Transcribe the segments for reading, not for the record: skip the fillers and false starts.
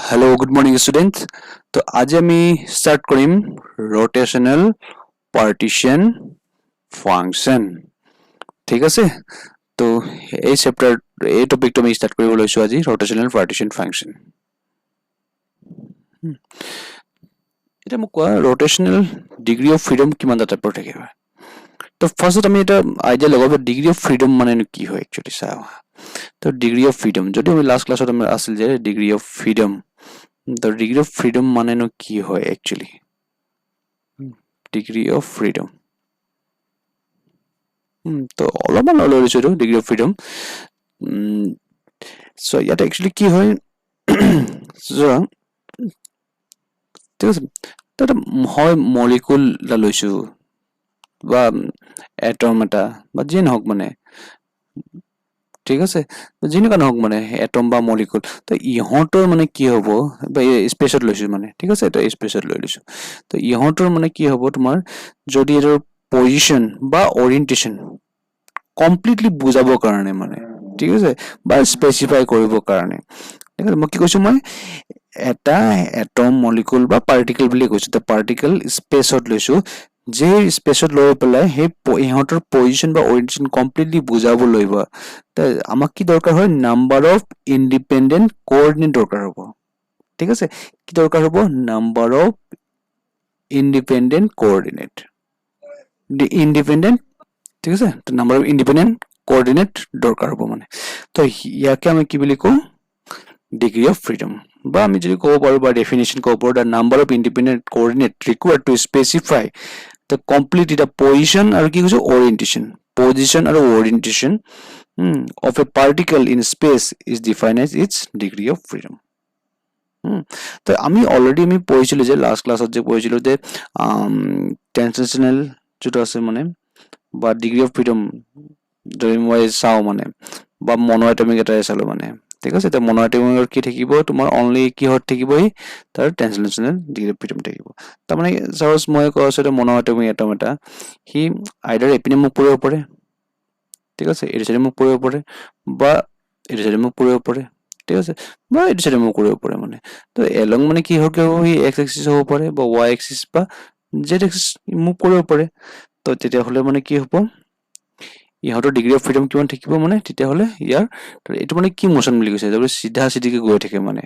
Hello good morning students. तो आज আমি স্টাৰ্ট কৰিম ৰোটেশনাল পাৰ্টিশন ফাংশন। ঠিক আছে, তো এই চ্যাপ্টাৰ এই টপিকটো আমি স্টাৰ্ট কৰিব লৈছো আজি ৰোটেশনাল পাৰ্টিশন ফাংশন। এটা মোক কোৱা ৰোটেশনাল ডিগ্ৰি অফ ফ্ৰিডম কিমান টাইপৰ থাকিব। তো ফার্স্টত আমি এটা আইডিয়া লগাব ডিগ্রি অফ ফ্রিডম মানে কি হয় একচুয়ালি চাও। তো ডিগ্রি অফ ফ্রিডম যদি আমি লাস্ট ক্লাছত আমাৰ আছিল যে degree of freedom, the degree of freedom মানে নো কি হয় actually degree of freedom তো অলপমান লৈ লৈছো degree of freedom so ইয়াত actually কি হয় so ঠিক আছে তাত হয় মলিকুল লৈছো বা এটম এটা বা যি নহওক মানে ঠিক আছে যেনেকুৱা নহওক মানে এটম বা মলিকুল তো ইহঁতৰ মানে কি হ'ব বা স্পেচত লৈছো মানে ঠিক আছে তো স্পেচত লৈ লৈছো তো ইহঁতৰ মানে কি হ'ব তোমাৰ যদি এৰ পজিশন বা ওৰিয়েন্টেশন কমপ্লিটলি বুজাবৰ কাৰণে মানে ঠিক আছে বা স্পেসিফাই কৰিবৰ কাৰণে ঠিক আছে মই কি কৈছো মই এটা এটম মলিকুল বা পাৰ্টিকল বুলি কৈছো তো পাৰ্টিকল স্পেচত লৈছো যে স্পেচত লৈ পেলাই সেই ইহঁতৰ পজিশন বা ওৰিয়েন্টেশন কমপ্লিটলি বুজাব লাগিব আমাক কি দৰকাৰ হয় নাম্বাৰ অফ ইন্ডিপেন্ডেন্ট কোঅৰ্ডিনেট দৰকাৰ হ'ব ঠিক আছে কি দৰকাৰ হ'ব number of independent coordinate independent ঠিক আছে তো নাম্বাৰ অফ ইন্ডিপেন্ডেন্ট কোঅৰ্ডিনেট দৰকাৰ হ'ব মানে তো ইয়াকে আমি কি বুলি কওঁ ডিগ্ৰী অফ ফ্ৰিডম বা আমি যদি ক'ব পাৰো বা ডেফিনেশ্যন ক'ব পাৰো the number of independent coordinate required to specify the complete the position or কি কৈছো orientation position or orientation of a particle in space is defined as its degree of freedom তো আমি অলরেডি আমি পড়েছিল যে last ক্লাসত যে পড়েছিল যে ট্রান্সলেশনাল যেটা আছে মানে বা ডিগ্রি অফ ফ্রিডম যদি মই চাও মানে বা মনোএটমিক এটা চালো মানে ঠিক আছে তো মনোএটমিকৰ কি থাকিব তোমাৰ অনলি কি হট থাকিব তাৰ ট্ৰান্সলেশনাল ডিগ্ৰি অফ ফ্ৰিডম থাকিব তাৰ মানে সাপোজ মই কৈছো এটা মনোএটমিক এটম এটা হি আইদাৰ এপিনে মোক পৰিব পাৰে ঠিক আছে এৰ সাইডে মোক পৰিব পাৰে বা এৰ সাইডে মোক পৰিব পাৰে ঠিক আছে বা এৰ সাইডে মোক পৰিব পাৰে মানে তো এলং মানে কি হক হি এক্স এক্সিস হ'ব পাৰে বা ওয়াই এক্সিস বা জেড এক্সিস মোক পৰিব পাৰে তো তেতিয়া হলে মানে কি হ'ব ইহঁতৰ ডিগ্ৰী অফ ফ্ৰিডম কিমান থাকিব মানে তেতিয়া হলে ইয়াৰ এটো মানে কি মোশন বুলি কৈছে যে সিধা সিধিকে গৈ থাকে মানে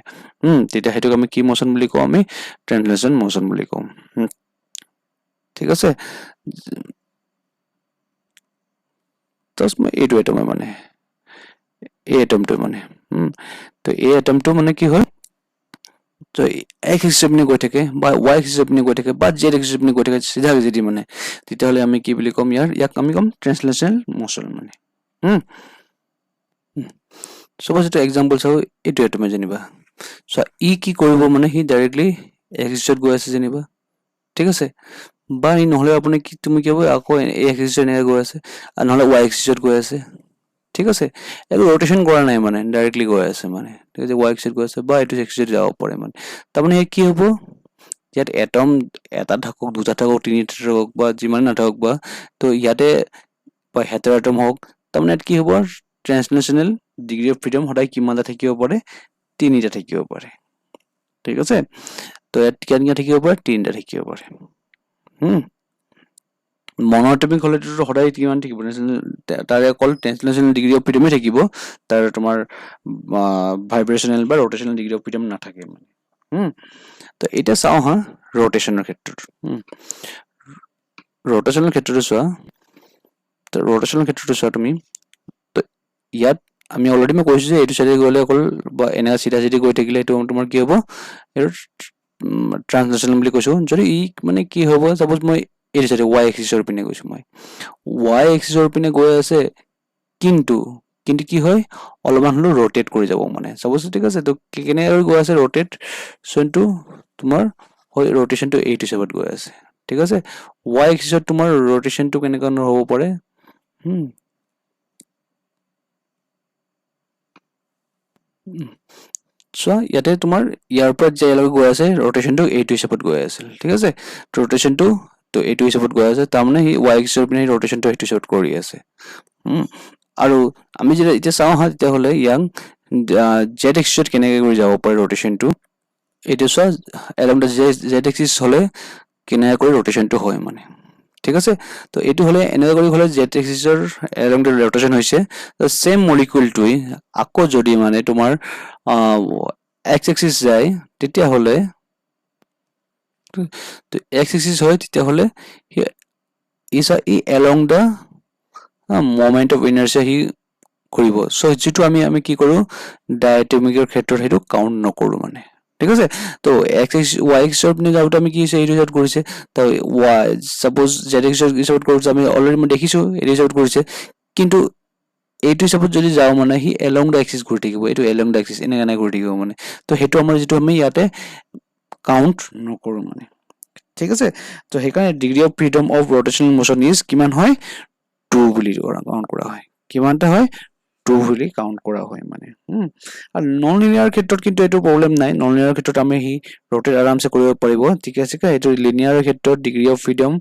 তেতিয়া হেতুক আমি কি মোশন বুলি কওঁ আমি ট্রান্সলেশন মোশন বুলি কওঁ ঠিক আছে তস মই এইটো এটম মানে এই এটমটো মানে তো এই এটমটো মানে কি হয় তো এক্স এক্সিস আপনি গৈ থাকে বা ওয়াই এক্সিস আপনি গৈ থাকে বা জেড এক্সিস আপনি গৈ থাকে সিধা যদি মানে তেতিয়াহলে আমি কি বুলি কম ইয়াক আমি কম ট্রান্সলেশনাল মোশন মানে suppose এটা এক্সাম্পল চাও এটো এটমে জানিবা সো ই কি কৰিব মানে হি ডাইৰেক্টলি এক্সিসত গৈ আছে জানিবা ঠিক আছে বা ই নহলে আপুনি কি তুমি কি হ'ব আকৌ এই এক্সিসত নে গৈ আছে আৰু নহলে ওয়াই এক্সিসত গৈ আছে ঠিক আছে একো ৰোটেশন কৰা নাই মানে ডাইরেক্টলি গৈ আছে মানে ঠিক আছে ওয়াই এক্সিস গৈ আছে বা এটো এক্সিসত যাব পাৰে মানে তাৰ মানে কি হ'ব ইয়াত এটম এটা থাকক দুটা থাকক তিনিটা থাকক বা যিমান নাথাকক বা তো ইয়াতে বা হেটাৰ এটম হওক তাৰ মানে কি হ'ব ট্ৰান্সলেশনাল ডিগ্ৰি অফ ফ্ৰিডম হঠাই কিমানটা থাকিব পাৰে তিনিটা থাকিব পাৰে ঠিক আছে তো ইয়াত কিমান থাকিব পাৰে তিনিটা থাকিব পাৰে মনোএটমিক হলে তো হঠাই কিমান থাকিব তাৰে অকল ট্ৰান্সলেশনাল ডিগ্ৰি অফ ফ্ৰিডমে থাকিব তাৰ তোমাৰ ভাইব্ৰেশনাল বা ৰোটেশনাল ডিগ্ৰি অফ ফ্ৰিডম নাথাকে মানে তো এটা চাও হা ৰোটেশনৰ ক্ষেত্ৰত ৰোটেশনাল ক্ষেত্ৰটো চোৱা তো ৰোটেশনাল ক্ষেত্ৰটো চোৱা তুমি তো ইয়াত আমি অলরেডি মই কৈছো যে এইটো সাইডে গলে অকল বা এনা সিধা সিধি গৈ থাকিলে এটো তোমাৰ কি হ'ব এৰ ট্রান্সলেশনাল বুলি কৈছো যদি ই মানে কি হ'ব সাপোজ মই এই সাইডে ওয়াই এক্সিসৰ পিনে গৈছো মই ওয়াই এক্সিসৰ পিনে গৈ আছে কিন্তু কি হয় অলপমান হলো ৰোটেট কৰি যাব মানে সাপোজ ঠিক আছে তো কেনে গৈ আছে ৰোটেট সনটো তোমাৰ হয় ৰোটেশনটো এইটো হিচাপত গৈ আছে ঠিক আছে ওয়াই এক্সিসত তোমাৰ ৰোটেশনটো কেনেকা হ'ব পাৰে সো ইয়াতে তোমাৰ ইয়াৰ পৰা যেলৈকে গৈ আছে রোটেশনটো এইটো হিচাপত গৈ আছে ঠিক আছে রোটেশনটো তো এইটো হিচাপত গৈ আছে তাৰ মানে হি ওয়াই এক্সিসৰ পিনে ৰোটেশনটো এইটো হিচাপত কৰি আছে আৰু আমি যদি এতিয়া চাও হা তেতিয়া হলে ইয়াং জেড এক্সিসত কেনেকৈ কৰি যাব পাৰে ৰোটেশনটো এইটো চোৱা along the z axis হলে কেনেকৈ কৰি ৰোটেশনটো হয় মানে ঠিক আছে তো এইটো হলে এনেকৈ কৰি হলে z axis ৰ along the rotation হৈছে তো সেম মলিকিউলটোই আকৌ যদি মানে তোমাৰ x axis যায় তেতিয়া হলে তো x axis হয় তেতিয়া হলে ই along the moment of inertia হি কৰিব সো যেটো আমি কি কৰো ডায়াটমিকৰ ক্ষেত্ৰত হেতু কাউন্ট নকৰো মানে ঠিক আছে তো x y axis ৰ যাওঁতে আমি কি এই ৰিজাল্ট কৰিছে তো y suppose z axis result কৰিছে আমি অলৰেডি দেখিছো এই ৰিজাল্ট কৰিছে কিন্তু এইটো সাপোজ যদি যাও মানে হি along the axis ঘূৰি থাকিব এইটো along the axis এনে ঘূৰি থাকিব মানে তো হেতু আমাৰ যেটো আমি ইয়াতে কাউন্ট নকৰো মানে ঠিক আছে তো হেকাৰণে degree of freedom of rotational motion is কিমান হয় 2 বুলি কাউন্ট কৰা হয় কিমানটা হয় 2 বুলি কাউন্ট কৰা হয় মানে আৰু নন লিনিয়াৰ ক্ষেত্ৰত কিন্তু এটো প্ৰবলেম নাই নন লিনিয়াৰ ক্ষেত্ৰত আমি হি ৰোটেট আৰামছে কৰিব পাৰিব ঠিক আছে এটো লিনিয়াৰ ক্ষেত্ৰত ডিগ্ৰী অফ ফ্ৰীডম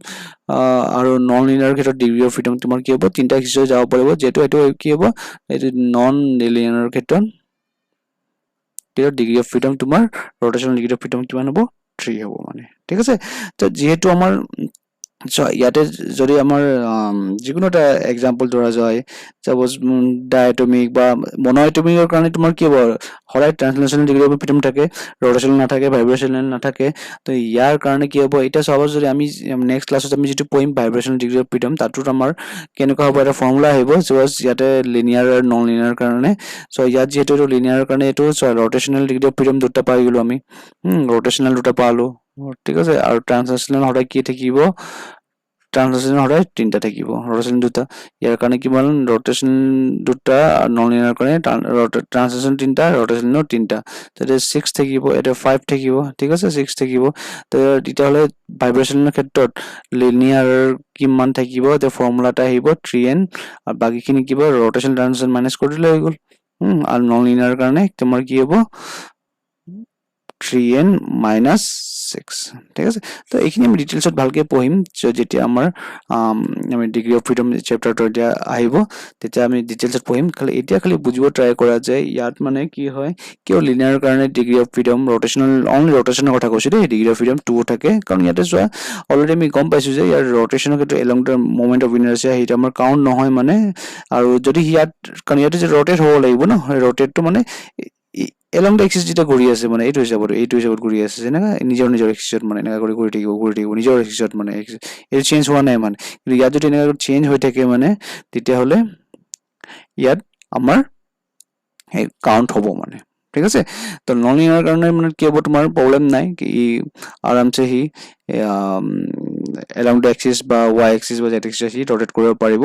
আৰু নন লিনিয়াৰ ক্ষেত্ৰত ডিগ্ৰী অফ ফ্ৰীডম তোমাৰ কি হ'ব তিনটা এক্সিস যাব পাৰিব যেটো এটো কি হ'ব এটো নন লিনিয়াৰ ক্ষেত্ৰত ডিগ্ৰী অফ ফ্ৰীডম তোমাৰ ৰোটেশনাল ডিগ্ৰী অফ ফ্ৰীডম কিমান হ'ব 3 হ'ব মানে ঠিক আছে তো যেহেতু আমাৰ সো ইয়াতে যদি আমাৰ যিকোনো এটা एग्जांपल ধৰা যায় সাপোজ ডায়াটমিক বা মনোএটমিকৰ কাৰণে তোমাৰ কি হ'ব হৰাই ট্ৰান্সলেশনাল ডিগ্ৰী অফ ফ্ৰীডম থাকে ৰোটেশনাল নাথাকে ভাইব্ৰেশনাল নাথাকে তো ইয়াৰ কাৰণে কি হ'ব এটা সাপোজ যদি আমি নেক্সট ক্লাছত আমি যেটো পইম ভাইব্ৰেশনাল ডিগ্ৰী অফ ফ্ৰীডম তাতো আমাৰ কেনেকুৱা হ'ব এটা ফৰ্মুলা আহিব সাপোজ ইয়াতে লিনিয়াৰ আৰু নন লিনিয়াৰ কাৰণে সো ইয়াত যেটো লিনিয়াৰ কাৰণে এটো ৰোটেশনাল ডিগ্ৰী অফ ফ্ৰীডম দুটা পাই গলো আমি ৰোটেশনাল দুটা পালো ঠিক আছে আৰু ট্ৰান্সলেশনাল হৰাই কি থাকিব ট্ৰান্সলেশন হৰাই তিনটা থাকিব ৰোটেশন দুটা ইয়াৰ কাৰণে কিমান ৰোটেশন দুটা নন লিনিয়াৰ কাৰণে ট্ৰান্সলেশন তিনটা ৰোটেশনৰ তিনটা তাতে 6 থাকিব এটা 5 থাকিব ঠিক আছে 6 থাকিব তো এটা হলে ভাইব্ৰেশনৰ ক্ষেত্ৰত লিনিয়াৰ কিমান থাকিব তে ফৰ্মুলাটা আহিব 3n আৰু বাকিখিনি কিবা ৰোটেশন ট্ৰান্সলেশন মাইনাস কৰি দিলে হৈ গল আৰু নন লিনিয়াৰ কাৰণে তোমাৰ কি হ'ব 3n minus 6 ঠিক আছে তো এইখিনি আমি ডিটেইলছত ভালকে পঢ়িম যেতিয়া আমাৰ আমি ডিগ্ৰী অফ ফ্ৰীডম চেপ্টাৰটো এতিয়া আহিব তেতিয়া আমি ডিটেইলছত পঢ়িম খালি এতিয়া খালি বুজিব ট্ৰাই কৰা যায় ইয়াত মানে কি হয় কিয় লিনিয়াৰ কাৰণে ডিগ্ৰী অফ ফ্ৰীডম ৰোটেশনাল অনলি ৰোটেশনৰ কথা কৈছো দেই ডিগ্ৰী অফ ফ্ৰীডম 2 থাকে কাৰণ ইয়াতে চোৱা অলৰেডি আমি গম পাইছো যে ইয়াৰ ৰোটেশনৰ ক্ষেত্ৰত along the moment of inertia হিট আমাৰ কাউন্ট নহয় মানে আৰু যদি ইয়াত কাৰণ ইয়াতে যে ৰোটেট হ'ব লাগিব ন ৰোটেটটো মানে along the axis যেটা ঘূৰি আছে মানে এইটো হিচাপত ঘূৰি আছে যেনেকা নিজৰ এক্সিছত মানে এনেকা কৰি ঘূৰি থাকিব নিজৰ এক্সিছত মানে এই চেঞ্জ হোৱা নাই মানে কিন্তু ইয়াত যদি এনেকা চেঞ্জ হৈ থাকে মানে তেতিয়া হলে ইয়াত আমাৰ কাউন্ট হ'ব মানে ঠিক আছে তো নন লিনিয়াৰ কাৰণে মানে কি হ'ব তোমাৰ প্ৰবলেম নাই কি আৰামছে হি along the axis বা y axis বা z axis হি ৰোটেট কৰিব পাৰিব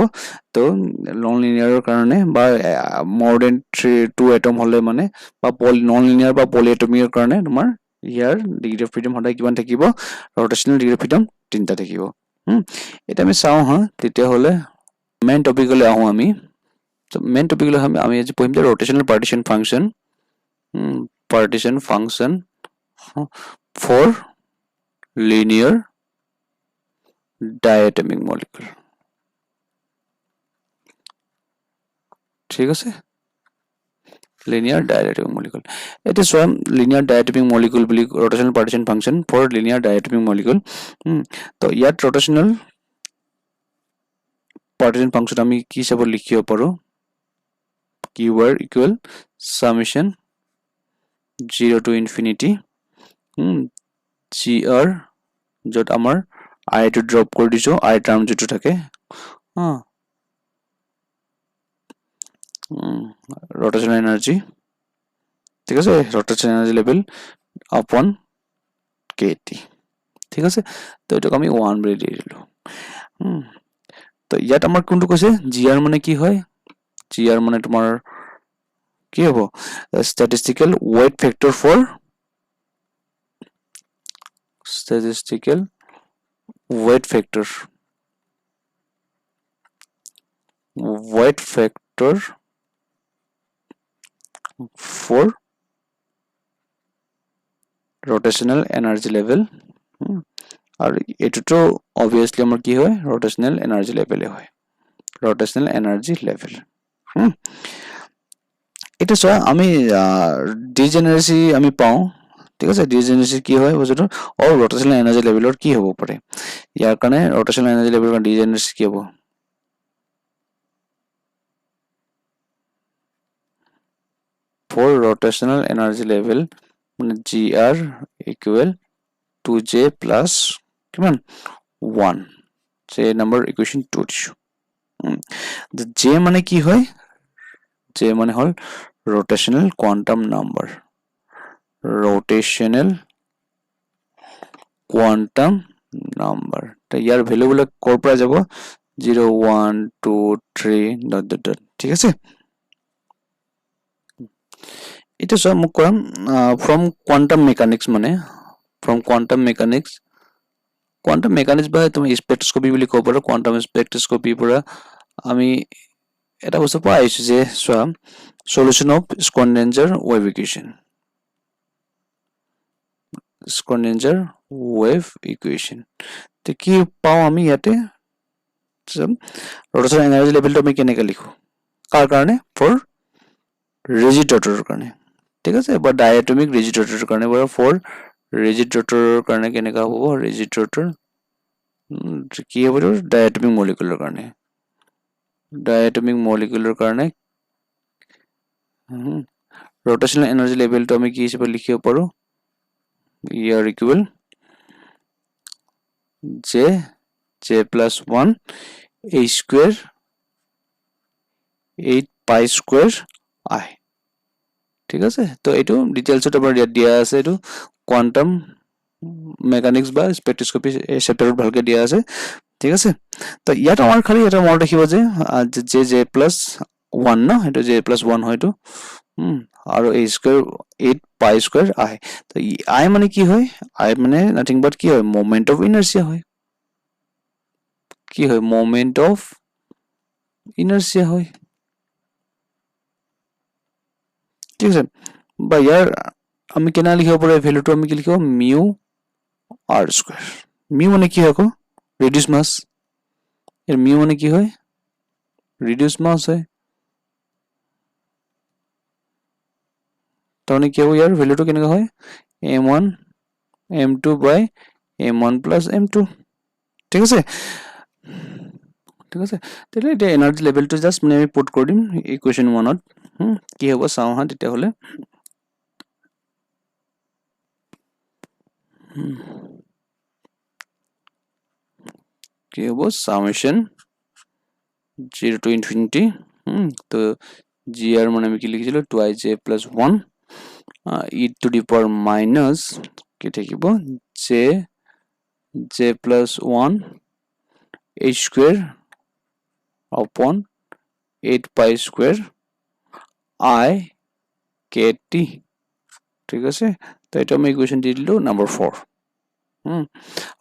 তো নন লিনিয়াৰৰ কাৰণে বা more than 2 এটম হলে মানে বা নন লিনিয়াৰ বা পলিএটমিকৰ কাৰণে তোমাৰ ইয়াৰ ডিগ্ৰী অফ ফ্ৰীডম হঠাই কিমান থাকিব ৰোটেশনাল ডিগ্ৰী অফ ফ্ৰীডম তিনটা থাকিব এটা আমি চাও হা তেতিয়া হলে মেইন টপিকলৈ আহো আমি তো মেইন টপিকলৈ আমি আজি পঢ়িম যে ৰোটেশনাল partition function for linear diatomic molecule ঠিক আছে linear diatomic molecule it is one linear diatomic molecule বুলি rotational partition function for linear diatomic molecule তো ইয়াত rotational partition function আমি কি হিচাপত লিখিব পাৰো keyword equal summation 0 to infinity gr যত আমাৰ i to drop কৰি দিছো i টার্ম যেটো থাকে rotational energy ঠিক আছে rotational energy level upon kt ঠিক আছে তো এটাক আমি 1 বুলি দি দিলো তো ইয়াত আমাৰ কোনটো কৈছে gr মানে কি হয় gr মানে তোমাৰ কি হ'ব statistical weight factor for statistical weight factor for rotational energy level আৰু এটোটো obviously আমাৰ কি হয় rotational energy level হয় rotational energy level এটা সো আমি ডিজেনাৰেসি আমি পাও ঠিক আছে ডিজেনাৰেচি কি হয় বস্তুটো অ ৰটেশনাল এনাৰ্জি লেভেলৰ কি হ'ব পাৰে ইয়াৰ কাৰণে ৰটেশনাল এনাৰ্জি লেভেলৰ ডিজেনাৰেচি কি হ'ব for rotational energy level মানে gr equal to j plus কিমান 1 j number equation 2 দিছো j মানে কি হয় j মানে হল rotational quantum number rotational quantum number তো ইয়াৰ ভ্যালু গুলো কৰ পৰা যাব 0 1 2 3 ডট ডট ডট ঠিক আছে এটা সব মুক কৰাম from quantum mechanics মানে from quantum mechanics বা তুমি স্পেক্ট্ৰোস্কপি বুলি কব পাৰো quantum spectroscopy পৰা আমি এটা বস্তু পাইছো যে solution of Schrödinger wave equation Schrödinger wave equation তো কি পাও আমি ইয়াতে rotational energy level তো আমি কেনেকৈ লিখো কাৰ কাৰণে for rigid rotor কাৰণে ঠিক আছে বা diatomic rigid rotor কাৰণে বা for rigid rotor কাৰণে কেনেকা হ'ব rigid rotor কি হ'ব diatomic molecular কাৰণে diatomic molecular কাৰণে rotational energy level তো আমি কি হিচাপে লিখিব পাৰো ইয়াৰ equal j plus 1 a square 8 pi square I ঠিক আছে তো এটো ডিটেইলস তো আমাৰ দিয়া আছে এটো কোয়ান্টাম মেকানিক্স বা স্পেক্ট্ৰোস্কপি চেপ্টাৰত ভালকে দিয়া আছে ঠিক আছে তো ইয়াত আমাৰ খালি এটা মনত ৰাখিব যে j plus 1 না এটো j plus 1 হয়তো আৰু a square 8 pi square I তো I মানে কি হয় I মানে নাথিং বাট কি হয় মোমেন্ট অফ ইনার্সিয়া হয় কি হয় মোমেন্ট অফ ইনার্সিয়া হয় ঠিক আছে বা ইয়াৰ আমি কেনা লিখিব পাৰো ভ্যালুটো আমি কি লিখিব মিউ r স্কয়াৰ মিউ মানে কি হয় ৰিডিউস মাস এৰ মিউ মানে কি হয় ৰিডিউস মাস হয় তাহলে কি হবে ইয়ার ভ্যালুটো কেনেকা হয় m1 m2 by m1 plus m2 ঠিক আছে তাহলে এটা এনার্জি লেভেলটো জাস্ট মানে আমি পুট কৰি দিম ইকুয়েশন 1 ত কি হ'ব চাও হা তেতিয়া হলে কি হ'ব সামেশন 0 to infinity তো gr মানে আমি কি লিখিছিল 2ij plus 1 e to the power minus কি থাকিব j plus 1 h square upon 8 pi square I kt ঠিক আছে তো এটা আমি ইকুয়েশন দি দিলো নাম্বার 4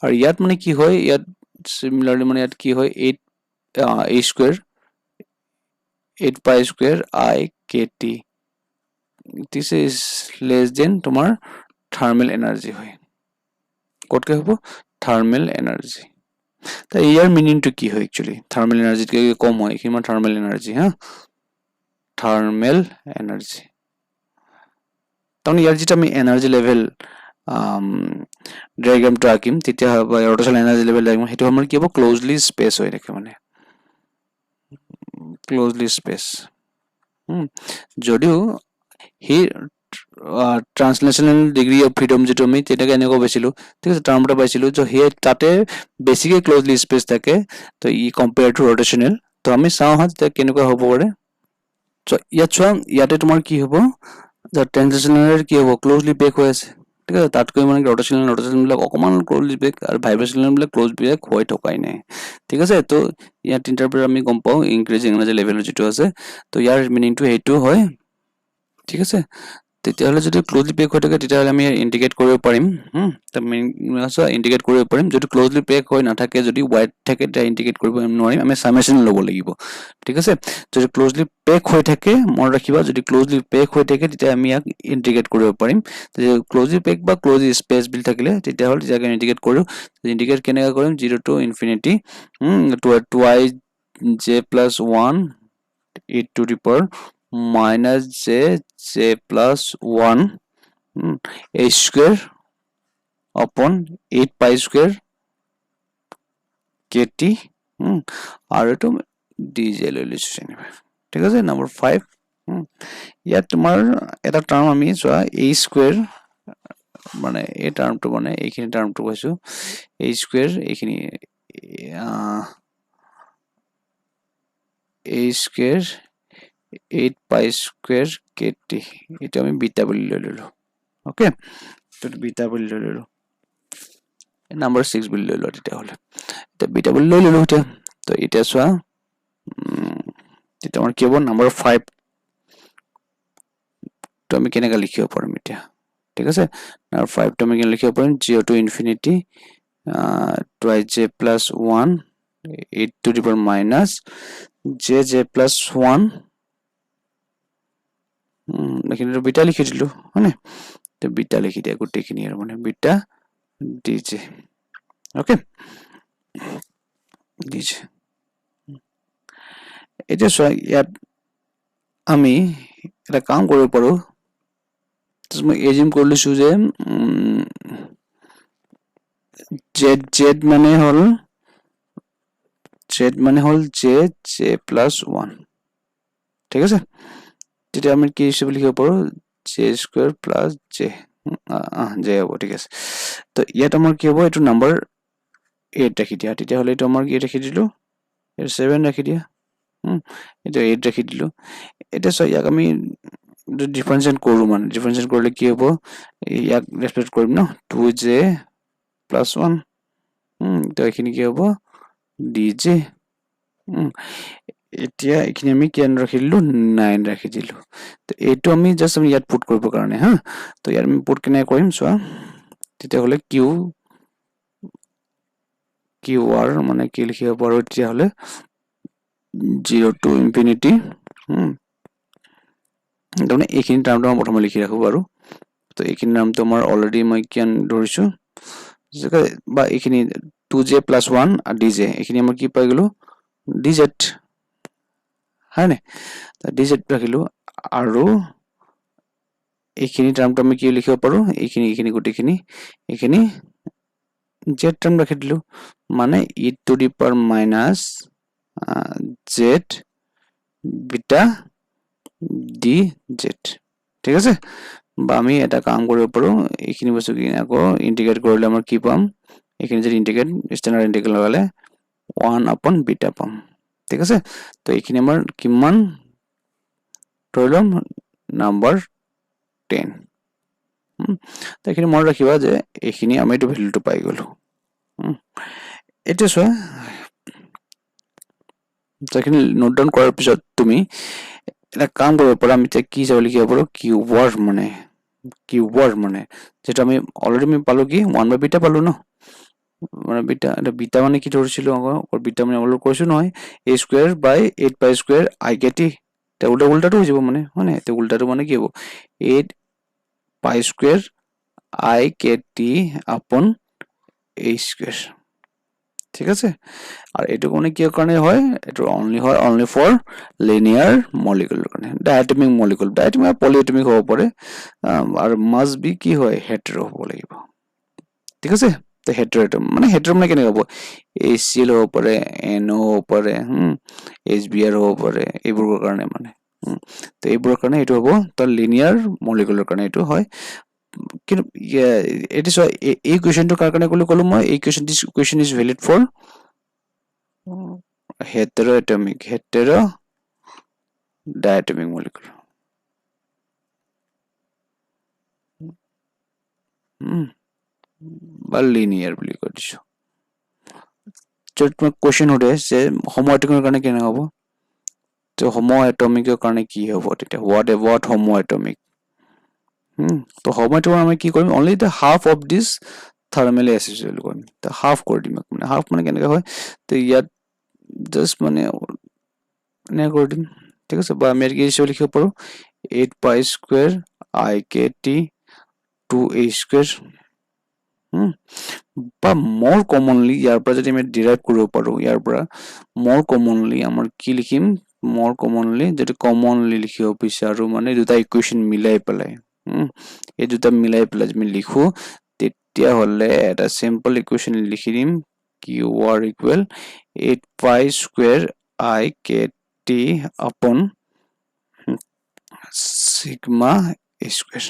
আর ইয়াত মানে কি হয় ইয়াত সিমিলারলি মানে ইয়াত কি হয় 8 a square 8 pi square I kt this is less than তোমার থার্মাল এনার্জি হয় কতকে হবো থার্মাল এনার্জি তা ইয়ার মিনিংটো কি হয় एक्चुअली থার্মাল এনার্জি থেকে কম হয় কিমান থার্মাল এনার্জি হ্যাঁ থার্মাল এনার্জি তখন ইয়ার যেটা আমি এনার্জি লেভেল ডায়াগ্রামটো আঁকিম তেতিয়া রোটেশনাল এনার্জি লেভেল ডায়াগ্রাম হেতু আমাৰ কি হ'ব ক্লোজলি স্পেস হৈ থাকে মানে ক্লোজলি স্পেস যদিও হি ট্রান্সলেশনাল ডিগ্রি অফ ফ্রিডম যেটো আমি তেটাকে এনেকৈ পাইছিলো ঠিক আছে টার্মটা পাইছিলো যে হি তাতে বেসিকলি ক্লোজলি স্পেস থাকে তো ই কম্পেয়ার টু রোটেশনাল তো আমি চাও হা যে কেনেকৈ হ'ব পাৰে তো ইয়াতে তোমাৰ কি হ'ব যে ট্রান্সলেশনাল কি হ'ব ক্লোজলি পেক হৈ আছে ঠিক আছে তাতকৈ মানে রোটেশনাল বিলাক অকমান ক্লোজলি পেক আৰু ভাইব্রেশনাল বিলাক ক্লোজ পেক হৈ থকাই নাই ঠিক আছে তো ইয়াত তিনটাৰ পৰা আমি গম পাও ইনক্ৰিজিং এনাৰ্জি লেভেল যেটো আছে তো ইয়াৰ মিনিংটো হেতু হয় ঠিক আছে তেতিয়াহলে যদি ক্লোজলি পেক হৈ থাকে তেতিয়াহলে আমি ইন্ডিকেট কৰিব পাৰিম ইন্ডিকেট কৰিব পাৰিম যদি ক্লোজলি পেক হৈ নাথাকে যদি হোৱাইট থাকে তেতিয়া ইন্ডিকেট কৰিব নোৱাৰিম আমি সামেশন ল'ব লাগিব ঠিক আছে যদি ক্লোজলি পেক হৈ থাকে মন ৰাখিবা যদি ক্লোজলি পেক হৈ থাকে তেতিয়া আমি ইয়াক ইন্ডিকেট কৰিব পাৰিম যদি ক্লোজলি পেক বা ক্লোজলি স্পেস বিল থাকিলে তেতিয়াহলে ইয়াক ইন্ডিকেট কৰো ইন্ডিকেট কেনেকা কৰিম 0 to infinity 2i j plus 1 e to the power minus j plus 1 h square upon 8 pi square kt আৰু এটো dj লৈ লৈছো যেনিবা ঠিক আছে নম্বৰ 5 ইয়াত তোমাৰ এটা টাৰ্ম আমি চোৱা a square মানে এই টাৰ্মটো মানে এইখিনি টাৰ্মটো কৈছো a square এইখিনি a square 8 pi square kt এটা আমি বিটা বুলি লৈ ললো ওকে তো বিটা বুলি লৈ ললো নাম্বার 6 বুলি লৈ ললো তেতিয়া হলে এটা বিটা বুলি লৈ ললো তো এটা চোৱা এটা আমাৰ কি হ'ব নাম্বাৰ 5 তো আমি কেনেকৈ লিখিব পাৰিম এতিয়া ঠিক আছে নাম্বাৰ 5 তো আমি কেনেকৈ লিখিব পাৰিম 0 to infinity twice j plus 1 8 to the power minus j plus 1 लेकिन बीटा लिखि दिलु हने तो बीटा लिखि दिया गुटेखिनि आरो माने बीटा dj ओके dj এটা সো ইয়াত আমি এটা কাম কৰিব পাৰো তুমি এজিম কৰিলছো যে z মানে হল j plus 1 ঠিক আছে তেতিয়া আমি কি হিসাবে লিখিব পাৰো j square plus j j হ'ব ঠিক আছে তো ইয়াত আমাৰ কি হ'ব এটো নাম্বাৰ 8 ৰাখি দিয়া তেতিয়া হলে এটো আমাৰ কি ৰাখি দিলো 7 ৰাখি দিয়া এটা 8 ৰাখি দিলো এটা সো ইয়াক আমি ডিফাৰেন্সিয়েট কৰো মানে ডিফাৰেন্সিয়েট কৰিলে কি হ'ব ইয়াক ৰেসপেক্ট কৰিম ন 2j plus 1 তো এখিনি কি হ'ব dj এতিয়া এখিনি আমি কি ৰাখিলো 9 ৰাখি দিলো তো এটো আমি জাস্ট আমি ইয়াত পুট কৰিব কাৰণে হা তো ইয়াৰ আমি পুট কেনে কৰিম চোৱা তেতিয়া হলে qr মানে কি লিখিব পাৰো তেতিয়া হলে 0 to infinity তাৰমানে এইখিনি টাৰ্মটো মই প্ৰথমে লিখি ৰাখো বাৰু তো এইখিনি নামটো আমাৰ অলৰেডি মই কিয়ান ধৰিছো বা এইখিনি 2j plus 1 আৰু dj এইখিনি আমাৰ কি পাই গলো dz হয়নে তো dz ৰাখিলো আৰু এইখিনি টাৰ্মটো আমি কি লিখিব পাৰো এইখিনি গুটেখিনি এইখিনি z টাৰ্ম ৰাখি দিলো মানে e to the power minus z beta dz ঠিক আছে বা আমি এটা কাম কৰিব পাৰো এইখিনি বস্তু কি আকৌ ইন্টিগ্ৰেট কৰিলে আমাৰ কি পাম এইখিনি যদি ইন্টিগ্ৰেট স্ট্যান্ডাৰ্ড ইন্টিগ্ৰেল লগালে 1 upon beta পাম ঠিক আছে তো এইখিনি আমাৰ কিমান ধৰিলম নাম্বাৰ 10 তো এইখিনি মনত ৰাখিবা যে এইখিনি আমি এটো ভ্যালুটো পাই গলো এটা সো যখিনি নোট ডাউন কৰাৰ পিছত তুমি এটা কাম কৰিব পাৰা আমি কি যাব লিখিব পাৰো কিওয়ার্ড মানে যেটা আমি অলরেডি আমি পালো কি 1 বাই বিটা পালো ন মানে বিটা মানে কি ধৰিছিলো আকৌ বিটা মানে অলৰেডি কৈছো নহয় a square by 8 pi square I kt তে উল্টাটো হৈ যাব মানে হয়নে তে উল্টাটো মানে কি হ'ব 8 pi square I kt upon a square ঠিক আছে আর এটু কোনে কি কারণে হয় এটু only for linear molecule কারণে diatomic molecule diatomic আর polyatomic হব পারে আর must be কি হয় hetero হব লাগিব ঠিক আছে তো hetero মানে hetero মানে কেনে হব HCl হব পারে NO হব পারে HBr হব পারে এইবোৰৰ কাৰণে মানে তো এইবোৰৰ কাৰণে এটু হব তো linear molecule কাৰণে এটু হয় কিন্তু it is এই কোৱেশ্চনটো কাৰ কাৰণে কলো মই এই question is valid for hetero diatomic molecule বা linear বুলি কৈ দিছো যদি কোৱেশ্চন উঠে যে homoatomic কাৰণে কেনে হ'ব তো homoatomic কাৰণে কি হ'ব তেতিয়া what homoatomic তো homoatomic আমি কি কৰিম only the half of this thermally associated কৰিম তো half কৰি দিম মানে half মানে কেনেকৈ হয় তো ইয়াত জাস্ট মানে নে কৰি দিম ঠিক আছে বা আমি কি লিখিব পাৰো 8 pi square I kt 2a square বা more commonly ইয়াৰ পৰা যদি আমি ডিৰাইভ কৰিব পাৰো ইয়াৰ পৰা more commonly আমাৰ কি লিখিম more commonly যদি commonly লিখিব বিচাৰো মানে দুটা ইকুৱেশন মিলাই পেলাই এই দুটা মিলাই পেলাই আমি লিখো তেতিয়া হলে এটা সিম্পল ইকুয়েশন লিখি দিম Q R equal 8 square I KT upon sigma square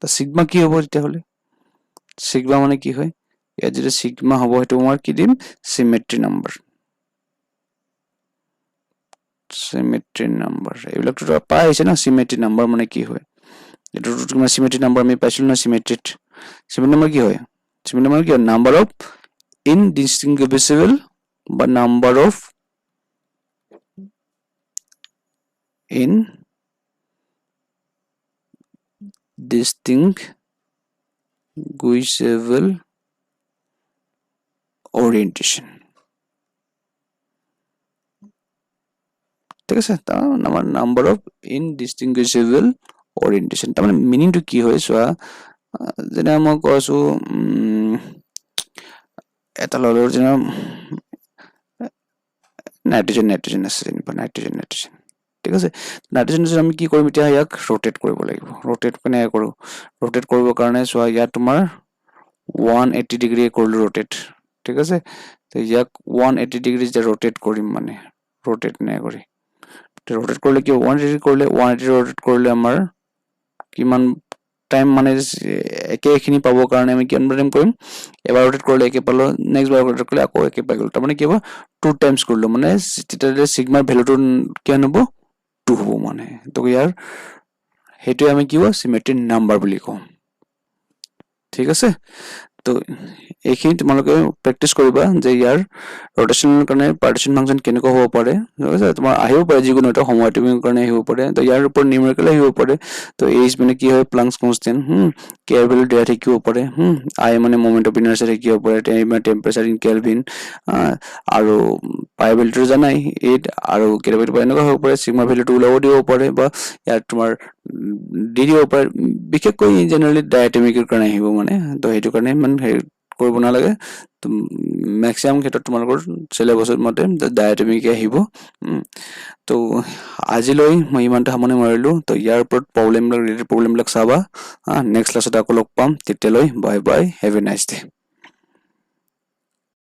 তা সিগমা কি হ'ব তেতিয়া হলে সিগমা মানে কি হয় ইয়াত যেটা সিগমা হ'ব হেতু মই কি দিম সিমেট্ৰি নাম্বাৰ এইবিলাক তো পাই আছে না সিমেট্ৰি নাম্বাৰ মানে কি হয় এটো তোমাৰ সিমেট্ৰি নাম্বাৰ আমি পাইছিল না সিমেট্ৰিত সিমেট্ৰি নাম্বাৰ কি হয় সিমেট্ৰি নাম্বাৰ কি হয় নাম্বাৰ অফ indistinguishable বা নাম্বাৰ অফ indistinguishable orientation ঠিক আছে তা আমাৰ নাম্বাৰ অফ indistinguishable orientation তাৰ মানে মিনিংটো কি হয় চোৱা যেনে মই কৈছো এটা ললৰ যেনে নাইট্ৰজেন আছে নাইট্ৰজেন ঠিক আছে নাইট্ৰজেন আমি কি কৰিম এতিয়া ইয়াক ৰোটেট কৰিব লাগিব ৰোটেট কেনে কৰো ৰোটেট কৰিব কাৰণে চোৱা ইয়াত তোমাৰ 180 ডিগ্ৰী কৰিলো ৰোটেট ঠিক আছে তো ইয়াক 180 ডিগ্ৰী যে ৰোটেট কৰিম মানে ৰোটেট নে কৰি ৰোটেট কৰিলে কি 180 কৰিলে 180 ৰোটেট কৰিলে আমাৰ কিমান টাইম মানে একেখিনি পাবৰ কাৰণে আমি কিমান টাইম কৰিম এবাৰ ৰোটেট কৰিলে একে পালো নেক্সট বাৰ ৰোটেট কৰিলে আকৌ একে পাই গ'ল তাৰ মানে কি হ'ব টু টাইমছ কৰিলো মানে তেতিয়া সিগমাৰ ভ্যালুটো কিমান হ'ব 2 হ'ব মানে তো ইয়াৰ হেতু আমি কি হ'ব সিমেট্ৰি নাম্বাৰ বুলি কম ঠিক আছে তো এইখিনি তোমালোকে প্ৰেক্টিস কৰিবা যে ইয়াৰ ৰোটেশনৰ কাৰণে পাৰ্টিশন ফাংচন কেনেকৈ হ'ব পাৰে ঠিক আছে তোমাৰ আহিব পাৰে যিকোনো এটা সময় তুমি কাৰণে আহিব পাৰে তো ইয়াৰ ওপৰত নিউমেৰিকেল আহিব পাৰে তো এইচ মানে কি হয় প্লাংকছ কনস্ট্যান্ট কে ভ্যালু দিয়া থাকিব পাৰে আই মানে মোমেন্ট অফ ইনাৰ্সি থাকিব পাৰে টেম্পাৰেচাৰ ইন কেলভিন আৰু পাই ভ্যালুটো জানাই 8 আৰু কেতিয়াবা এনেকুৱা হ'ব পাৰে সিগমা ভ্যালুটো ওলাব দিব পাৰে বা ইয়াৰ তোমাৰ দি দিব পাৰে বিশেষকৈ জেনাৰেলি ডায়াটমিকৰ কাৰণে আহিব মানে তো হেতু কাৰণে মান কৰিব নালাগে তো ম্যাক্সিমাম ক্ষেত্ৰত তোমালোকৰ সিলেবাসৰ মতে ডায়াটমিক আহিব তো আজিলৈ মই ইমানটা সামৰণি মাৰিলো তো ইয়াৰ ওপৰত প্ৰবলেমবিলাক চাবা নেক্সট ক্লাছত আকৌ লগ পাম তেতিয়ালৈ bye bye have a nice day